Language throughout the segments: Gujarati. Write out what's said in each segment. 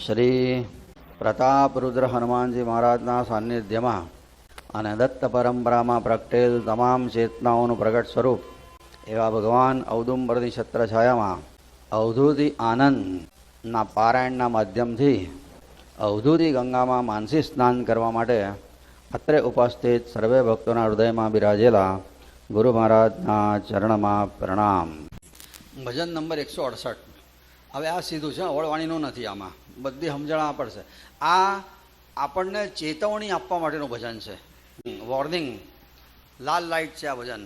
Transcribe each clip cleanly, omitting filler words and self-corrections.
શ્રી પ્રતાપરુદ્ર હનુમાનજી મહારાજના સાનિધ્યમાં અને દત્ત પરંપરામાં પ્રગટેલ તમામ ચેતનાઓનું પ્રગટ સ્વરૂપ એવા ભગવાન ઔદુંબરની છત્રછાયામાં અવધૂતિ આનંદના પારાયણના માધ્યમથી અવધૂતિ ગંગામાં માનસી સ્નાન કરવા માટે અત્રે ઉપસ્થિત સર્વે ભક્તોના હૃદયમાં બિરાજેલા ગુરુ મહારાજના ચરણમાં પ્રણામ. ભજન નંબર 168. હવે આ સીધું છે, ઓળવાણીનું નથી. આમાં બધી સમજણ પડશે. આ આપણને ચેતવણી આપવા માટેનું ભજન છે. વોર્નિંગ, લાલ લાઇટ છે આ ભજન.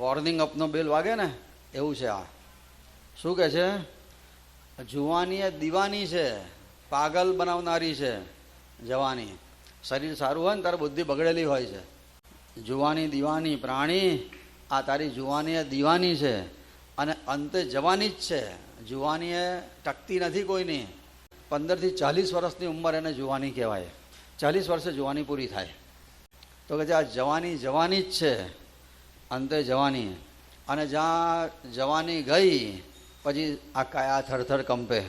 વોર્નિંગ અપનો બેલ વાગે ને એવું છે આ. શું કહે છે? જુવાની એ દીવાની છે, પાગલ બનાવનારી છે જવાની. શરીર સારું હોય ને તારે બુદ્ધિ બગડેલી હોય છે. જુવાની દીવાની પ્રાણી, આ તારી જુવાની એ દીવાની છે અને અંતે જવાની જ છે. જુવાની એ ટકતી નથી કોઈની. 15 થી 40 વર્ષની ઉંમર એને જુવાની કહેવાય. 40 વર્ષે જુવાની પૂરી થાય તો કે આ જવાની જવાની જ છે, અંતે જવાની. અને જ્યાં જવાની ગઈ પછી આ કાયા થરથર કંપે.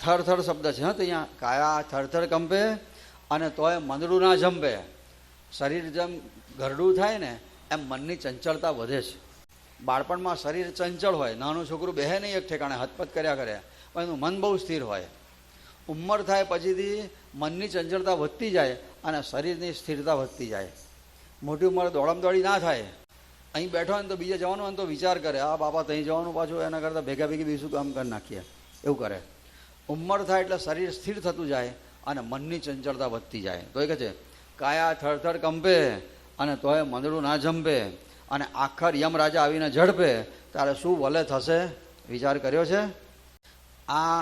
થરથર શબ્દ છે હા, તો અહીંયા કાયા થરથર કંપે અને તોય મંદડું ના જંપે. શરીર જેમ ઘરડું થાય ને એમ મનની ચંચળતા વધે છે. બાળપણમાં શરીર ચંચળ હોય, નાનું છોકરું બેહે નહીં એક ઠેકાણે, હથપથ કર્યા કરે, પણ એનું મન બહુ સ્થિર હોય. ઉંમર થાય પછીથી મનની ચંચળતા વધતી જાય અને શરીરની સ્થિરતા વધતી જાય. મોટી ઉંમરે દોડમદોડી ના થાય. અહીં બેઠો હોય ને તો બીજે જવાનું હોય ને તો વિચાર કરે, આ બાપા ત્યાં જવાનું, પાછું એના કરતાં ભેગા ભેગી બીજું કામ કરી નાખીએ, એવું કરે. ઉંમર થાય એટલે શરીર સ્થિર થતું જાય અને મનની ચંચળતા વધતી જાય. તો એ કહે છે કાયા થરથર કંપે અને તોય મંદડું ના જંપે અને આખર યમરાજા આવીને ઝડપે ત્યારે શું વલે થશે? વિચાર કર્યો છે? આ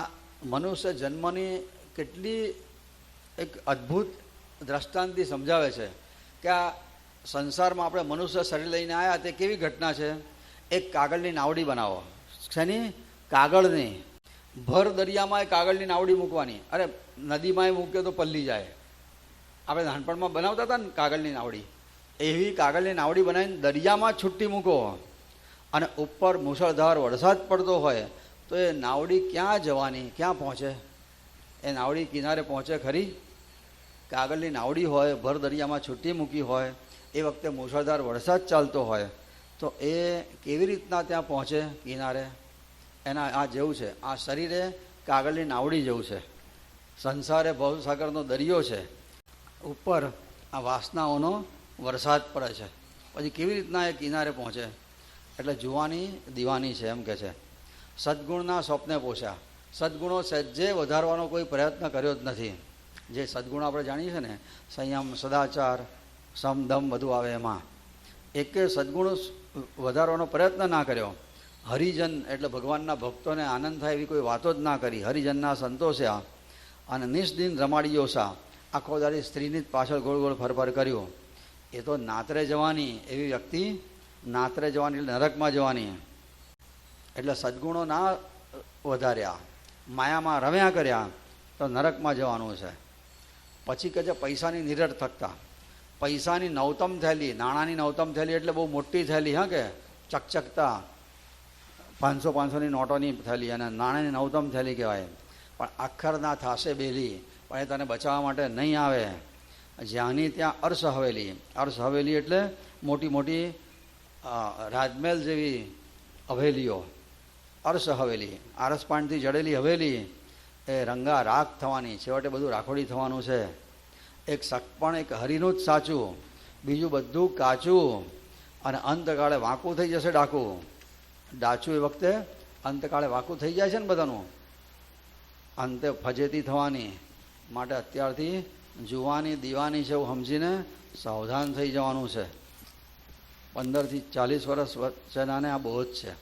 મનુષ્ય જન્મની કેટલી એક અદ્ભુત દ્રષ્ટાંતથી સમજાવે છે કે આ સંસારમાં આપણે મનુષ્ય શરીર લઈને આવ્યા તે કેવી ઘટના છે. એક કાગળની નાવડી બનાવો. શેની? કાગળની. ભર દરિયામાં એ કાગળની નાવડી મૂકવાની. અરે નદીમાં એ મૂકે તો પલ્લી જાય. આપણે નાનપણમાં બનાવતા હતા ને કાગળની નાવડી, એવી કાગળની નાવડી બનાવીને દરિયામાં છૂટી મૂકો અને ઉપર મુસળધાર વરસાદ પડતો હોય તો એ નાવડી ક્યાં જવાની, ક્યાં પહોંચે? એ નાવડી કિનારે પહોંચે ખરી? કાગળની નાવડી હોય, ભર દરિયામાં છૂટી મૂકી હોય, એ વખતે મુસળધાર વરસાદ ચાલતો હોય તો એ કેવી રીતના ત્યાં પહોંચે કિનારે? એના આ જેવું છે. આ શરીરે કાગળની નાવડી જેવું છે. સંસારે ભવસાગરનો દરિયો છે. ઉપર આ વાસનાઓનો વરસાદ પડે છે. પછી કેવી રીતના એ કિનારે પહોંચે? એટલે જુવાની દીવાની છે એમ કે છે. સદગુણના સ્વપ્ને પોષ્યા. સદગુણો સહેજે વધારવાનો કોઈ પ્રયત્ન કર્યો જ નથી. જે સદગુણ આપણે જાણીએ છીએ ને, સંયમ, સદાચાર, સમદમ બધું આવે એમાં એકે સદગુણ વધારવાનો પ્રયત્ન ના કર્યો. હરિજન એટલે ભગવાનના ભક્તોને આનંદ થાય એવી કોઈ વાતો જ ના કરી. હરિજનના સંતોષ્યા અને નિષ્દિન રમાડીઓસા. આખો દાડી સ્ત્રીની જ પાછળ ગોળ ગોળ ફરફર કર્યું. એ તો નાતરે જવાની એવી વ્યક્તિ, નાતરે જવાની એટલે નરકમાં જવાની. એટલે સદગુણો ના વધાર્યા, માયામાં રમ્યા કર્યા તો નરકમાં જવાનું છે. પછી કહે છે પૈસાની નિરર્થકતા. પૈસાની નવતમ થયેલી, નાણાંની નવતમ થયેલી એટલે બહુ મોટી થયેલી, હા કે ચકચકતા 500-500ની નોટોની થયેલી અને નાણાંની નવતમ થયેલી કહેવાય. પણ આખરના થાશે બેલી, પણ એ તને બચાવવા માટે નહીં આવે. જ્યાંની ત્યાં અર્શ હવેલી. અર્શ હવેલી એટલે મોટી મોટી રાજમહેલ જેવી હવેલીઓ. અર્શ હવેલી, આરસપાનથી જડેલી હવેલી એ રંગા રાખ થવાની. છેવટે બધું રાખોડી થવાનું છે. એક સગપણ એક હરીનું જ સાચું, બીજું બધું કાચું અને અંતકાળે વાંકું થઈ જશે ડાકું. ડાચું એ વખતે અંતકાળે વાંકું થઈ જાય છે ને બધાનું, અંતે ફજેતી થવાની. માટે અત્યારથી જુવાની દીવાની છે એવું સમજીને સાવધાન થઈ જવાનું છે. 15 થી 40 વર્ષ વચ્ચેનાને આ બોધ છે.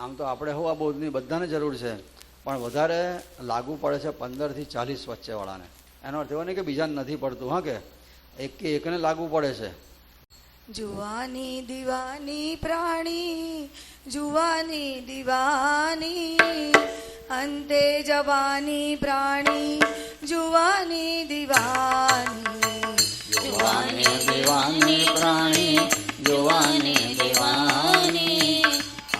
આમ તો આપણે આ બોધની બધાને જરૂર છે, પણ વધારે લાગુ પડે છે 15 થી 40 વચ્ચેવાળાને. એનો અર્થ એવો નહીં કે બીજાને નથી પડતું, હા કે એકને લાગુ પડે છે. જુવાની દીવાની પ્રાણી, જુવાની દીવાની, અંતે જવાની પ્રાણી, જુવાની દીવાની. જુવાની દીવાની પ્રાણી, જુવાની દીવાની,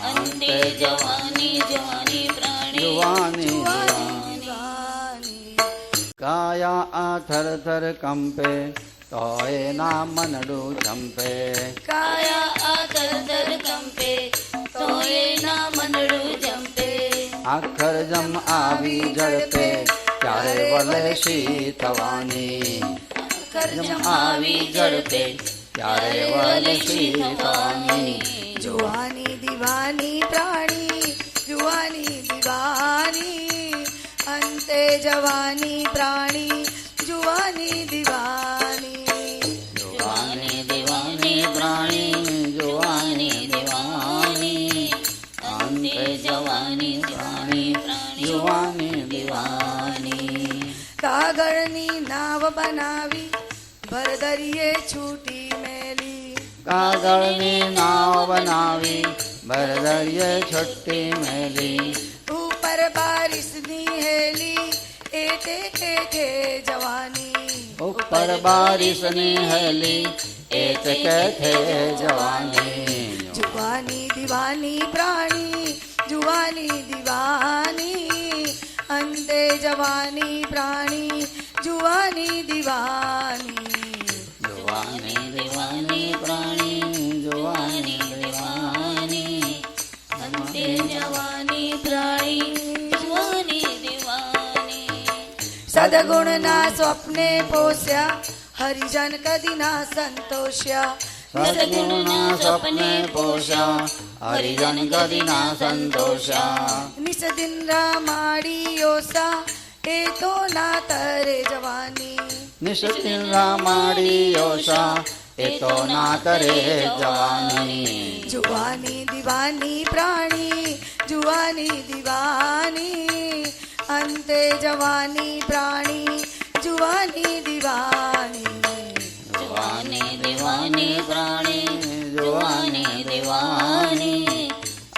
અંતે જવાની જવાની પ્રાણી, જુવાની જુવાની કાયા આ થર કંપે તો એના મનડું ચંપે કાયા આ તરતર કંપે તો એના મનડું જંપે આખર જમ આવી ઝડપે ત્યારે વલે શી થવાની કરજમ આવી ઝડપે ત્યારે વલે શી થવાની જુવાની દીવાની પ્રાણી જુવાની દીવાની અંતે જવાની પ્રાણી જુવાની દીવાની જુવાની દીવાની પ્રાણી જુવાની દીવાની અંતે જવાની પ્રાણી જુવાની દીવાની કાગળની નાવ બનાવી ભરદરિયે છૂટી મેલી કાગળની નાવ બનાવી ભરદરિયે છઠ્ઠી મેલી ઉપર બારિશની હેલી એતે કેઠે જવાની ઉપર બારિશની હેલી એત કેથે જવાની જુવાની દીવાની પ્રાણી જુવાની દીવાની અંતે જવાની પ્રાણી જુવાની દીવાની જુવાની દીવાની પ્રાણી જુવાની દીવાની અંતે જવાની પ્રાણી જુવાની દીવાની સદગુણના સ્વપ્ને પોસ્યા હરિજન કદી ના સંતોષ્યા સદગુણના સ્વપ્ને પોષા હરિજન કદી ના સંતોષા નિસદિન રામાડી યોસા એ તો ના તરે જવાની નિશ્ચિત રામાડી યોષા એ તો ના તરે જવાની જુવાની દીવાની પ્રાણી જુવાની દીવાની અંતે જવાની પ્રાણી જુવાની દીવાની જુવાની દીવાની પ્રાણી જુવાની દીવાની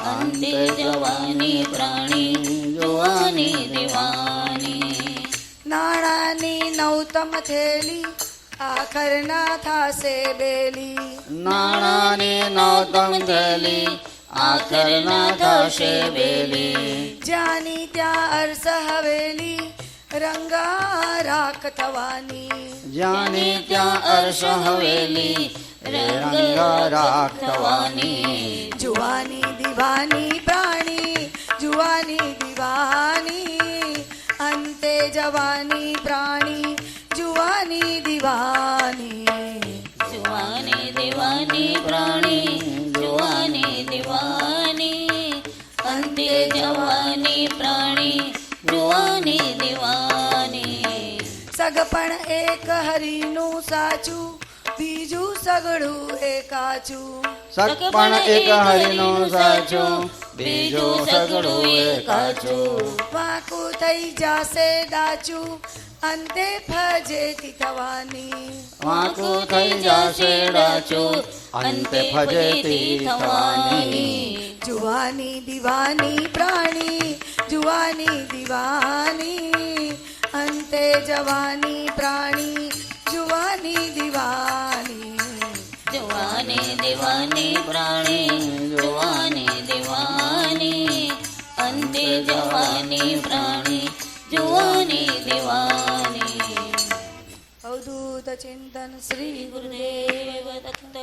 અંતે જવાની પ્રાણી જુવાની દીવાની નાણાની નવતમ થેલી આખરના થાશે બેલી નાણાની નવતમ થેલી આખર ના થશે બેલી જ્યાંની ત્યાં અરસ હવેલી રંગા રાખ થવાની જ્યાંની ત્યાં અર્શ હવેલી રંગ રાખવાની જુવાની દીવાની પ્રાણી જુવાની દીવાની અંતે જવાની પ્રાણી જુવાની દીવાની જુવાની દીવાની પ્રાણી જુવાની દીવાની અંતે જવાની પ્રાણી જુવાની દીવાની સગપણ એક હરીનું સાચું બીજું સગડું એ કાચું સગપણ એક હરિનું સાચું બીજું સગડું એ કાચું વાંકું થઈ જાશે ડાચું અંતે ફજેતી થવાની વાંકું થઈ જશે ડાચું અંતે ફજેતી થવાની જુવાની દીવાની પ્રાણી જુવાની દીવાની અંતે જવાની પ્રાણી જુવાની દીવાની જુવાની દીવાની પ્રાણી જુવાની દીવાની અંતે જવાની પ્રાણી જુવાની દીવાની અવધૂત ચિંતન શ્રી ગુરુદેવ દત્ત